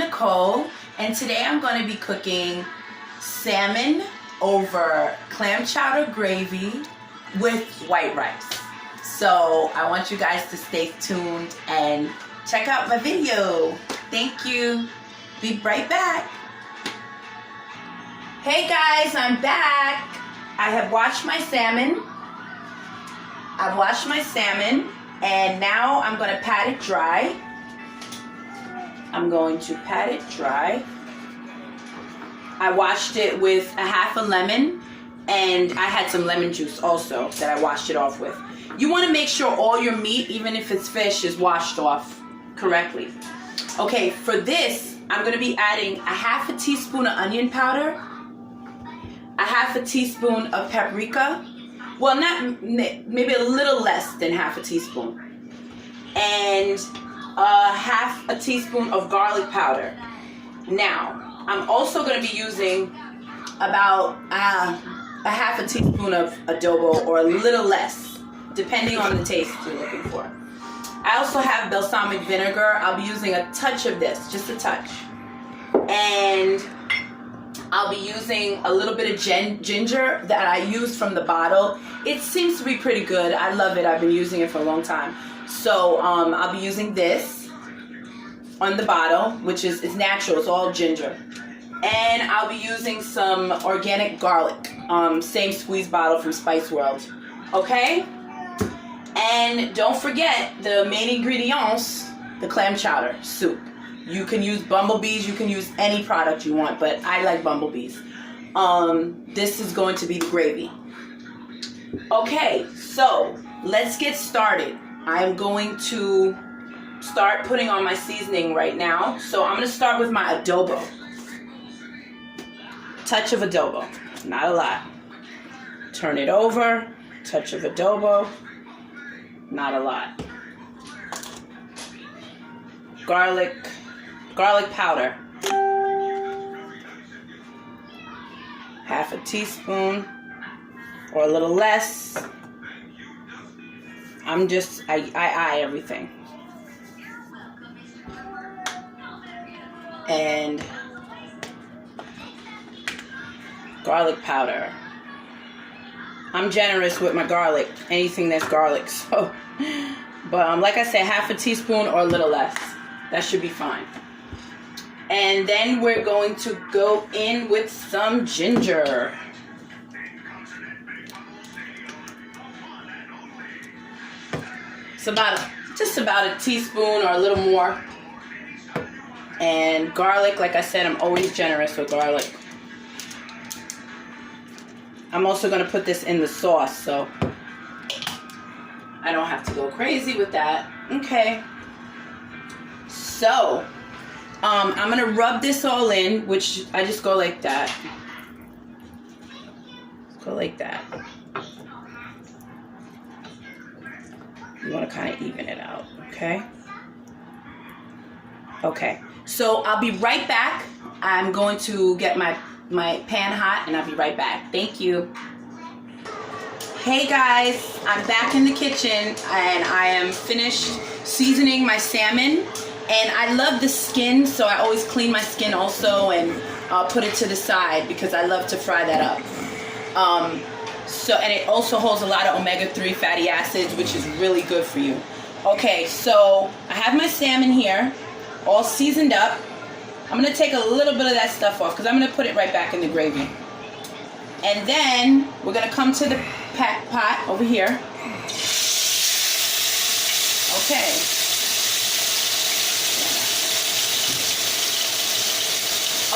Nicole, and today I'm going to be cooking salmon over clam chowder gravy with white rice. So I want you guys to stay tuned and check out my video. Thank you. Be right back. Hey guys, I'm back. I have washed my salmon. And now I'm going to pat it dry. I washed it with a half a lemon, and I had some lemon juice also that I washed it off with. You want to make sure all your meat, even if it's fish, is washed off correctly. Okay, for this, I'm going to be adding a half a teaspoon of onion powder, a half a teaspoon of paprika, well, not maybe a little less than half a teaspoon, and half a teaspoon of garlic powder. Now, I'm also going to be using about a half a teaspoon of adobo, or a little less, depending on the taste you're looking for. I also have balsamic vinegar. I'll be using a touch of this, just a touch. And I'll be using a little bit of ginger that I used from the bottle. It seems to be pretty good. I love it. I've been using it for a long time. So I'll be using this on the bottle, which is it's natural. It's all ginger. And I'll be using some organic garlic. Same squeeze bottle from Spice World. Okay? And don't forget the main ingredients, the clam chowder soup. You can use bumblebees, you can use any product you want, but I like bumblebees. This is going to be the gravy. Okay, so let's get started. I'm going to start putting on my seasoning right now. So I'm going to start with my adobo. Touch of adobo, not a lot. Turn it over, touch of adobo, not a lot. Garlic powder, half a teaspoon or a little less. I eye everything. And garlic powder. I'm generous with my garlic, anything that's garlic. So, but like I said, half a teaspoon or a little less. That should be fine. And then we're going to go in with some ginger. It's just about a teaspoon or a little more. And garlic, like I said, I'm always generous with garlic. I'm also going to put this in the sauce, so I don't have to go crazy with that. Okay. So, I'm going to rub this all in, which I just go like that. Go like that. You want to kind of even it out, okay? Okay, so I'll be right back. I'm going to get my pan hot, and I'll be right back. Thank you. Hey guys, I'm back in the kitchen, and I am finished seasoning my salmon. And I love the skin, so I always clean my skin also and put it to the side because I love to fry that up. And it also holds a lot of omega-3 fatty acids, which is really good for you. Okay, so I have my salmon here, all seasoned up. I'm going to take a little bit of that stuff off because I'm going to put it right back in the gravy. And then we're going to come to the pot over here. Okay.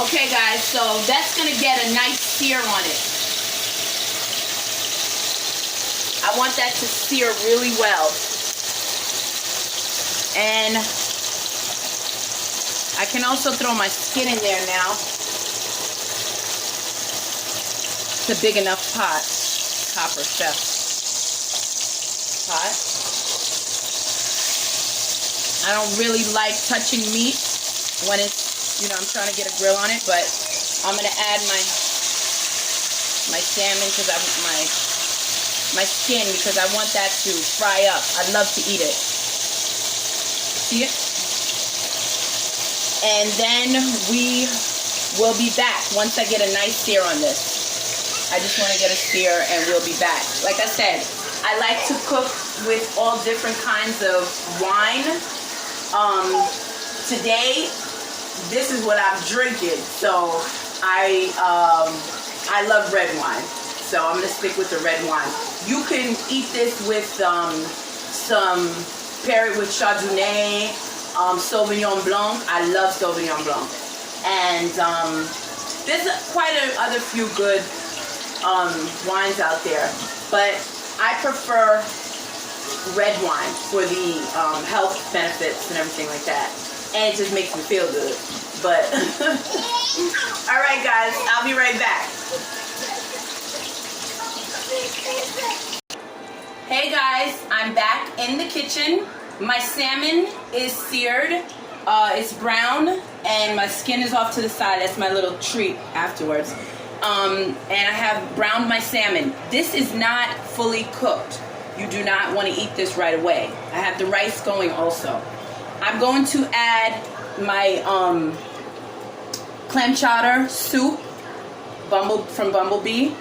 Okay guys, so that's going to get a nice sear on it. I want that to sear really well. And I can also throw my skin in there now. It's a big enough pot. Copper Chef pot. I don't really like touching meat when it's, I'm trying to get a grill on it, but I'm going to add my salmon because my skin because I want that to fry up. I'd love to eat it. See it? And then we will be back once I get a nice sear on this. I just want to get a sear and we'll be back. Like I said, I like to cook with all different kinds of wine. Today, this is what I'm drinking. So I love red wine. So I'm going to stick with the red wine. You can eat this with pair it with Chardonnay, Sauvignon Blanc. I love Sauvignon Blanc. And there's quite other few good wines out there, but I prefer red wine for the health benefits and everything like that, and it just makes me feel good. But all right, guys, I'll be right back. Hey guys, I'm back in the kitchen. My salmon is seared. It's brown and my skin is off to the side. That's my little treat afterwards. And I have browned my salmon. This is not fully cooked. You do not want to eat this right away. I have the rice going also. I'm going to add my clam chowder soup from Bumblebee.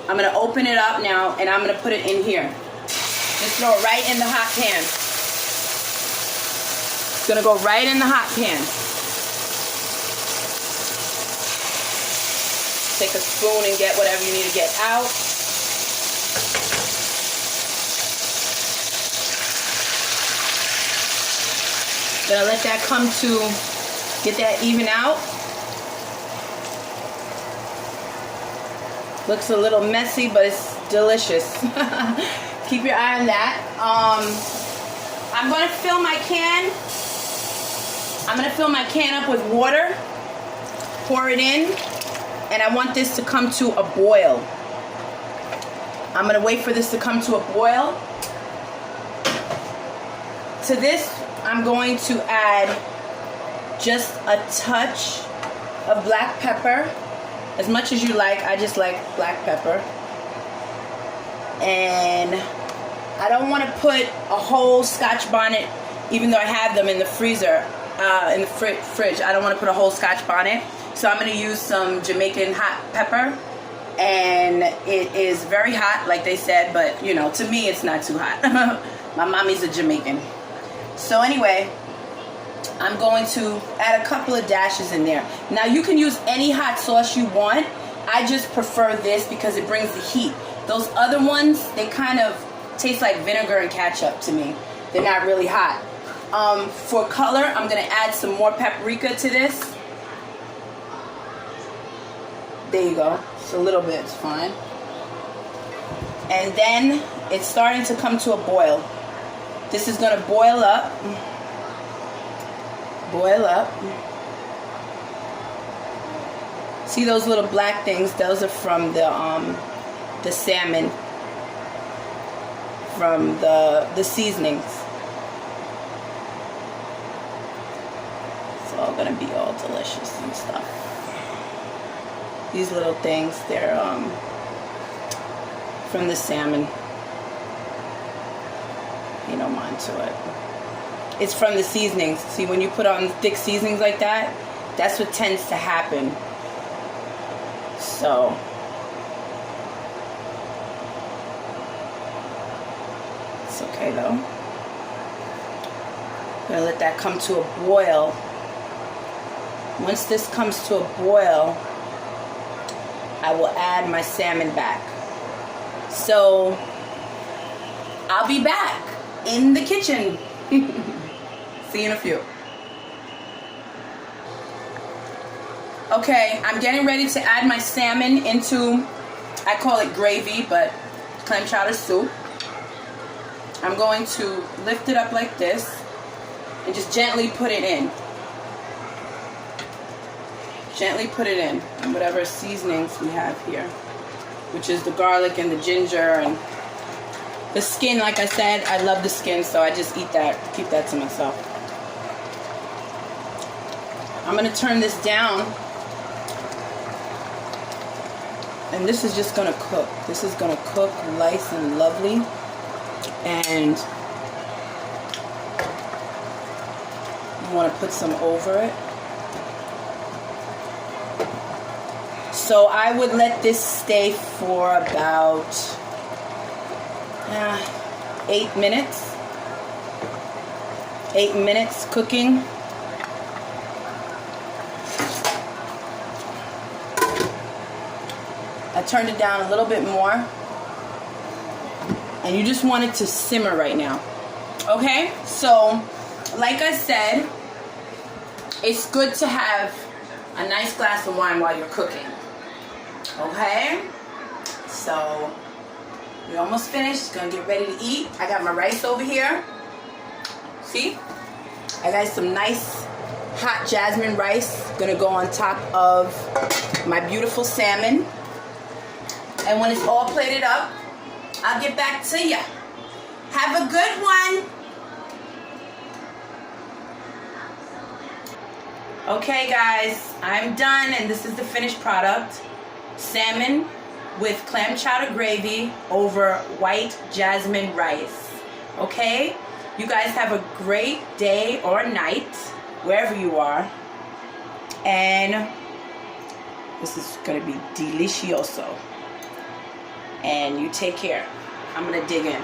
I'm going to open it up now and I'm going to put it in here. Just throw it right in the hot pan. It's going to go right in the hot pan. Take a spoon and get whatever you need to get out. Gonna let that come to, get that even out. Looks a little messy, but it's delicious. Keep your eye on that. I'm gonna fill my can. I'm gonna fill my can up with water. Pour it in. And I want this to come to a boil. I'm gonna wait for this to come to a boil. To this, I'm going to add just a touch of black pepper. As much as you like, I just like black pepper. And I don't want to put a whole Scotch bonnet, even though I have them in the freezer, in the fridge. I don't want to put a whole Scotch bonnet. So I'm going to use some Jamaican hot pepper, and it is very hot, like they said, but you know, to me it's not too hot. My mommy's a Jamaican. So anyway, I'm going to add a couple of dashes in there. Now you can use any hot sauce you want. I just prefer this because it brings the heat. Those other ones, they kind of taste like vinegar and ketchup to me. They're not really hot. For color, I'm going to add some more paprika to this. There you go. Just a little bit, it's fine. And then it's starting to come to a boil. This is going to boil up. Boil up. See those little black things? Those are from the salmon, from the seasonings. It's all going to be all delicious and stuff. These little things, they're from the salmon. You don't mind to it. It's from the seasonings. See, when you put on thick seasonings like that, that's what tends to happen. So, it's okay though. I'm gonna let that come to a boil. Once this comes to a boil, I will add my salmon back. So, I'll be back in the kitchen. See you in a few. Okay, I'm getting ready to add my salmon into, I call it gravy, but clam chowder soup. I'm going to lift it up like this and just gently put it in. Gently put it in, and whatever seasonings we have here, which is the garlic and the ginger and the skin. Like I said, I love the skin, so I just eat that, keep that to myself. I'm gonna turn this down, and this is just gonna cook. This is gonna cook nice and lovely, and you wanna put some over it. So I would let this stay for about 8 minutes. 8 minutes cooking. I turned it down a little bit more. And you just want it to simmer right now. Okay? So, like I said, it's good to have a nice glass of wine while you're cooking. Okay? So, we're almost finished. Gonna get ready to eat. I got my rice over here. See? I got some nice hot jasmine rice. Gonna go on top of my beautiful salmon. And when it's all plated up, I'll get back to you. Have a good one. Okay guys, I'm done and this is the finished product. Salmon with clam chowder gravy over white jasmine rice. Okay? You guys have a great day or night, wherever you are. And this is gonna be delicioso. And you take care. I'm gonna dig in.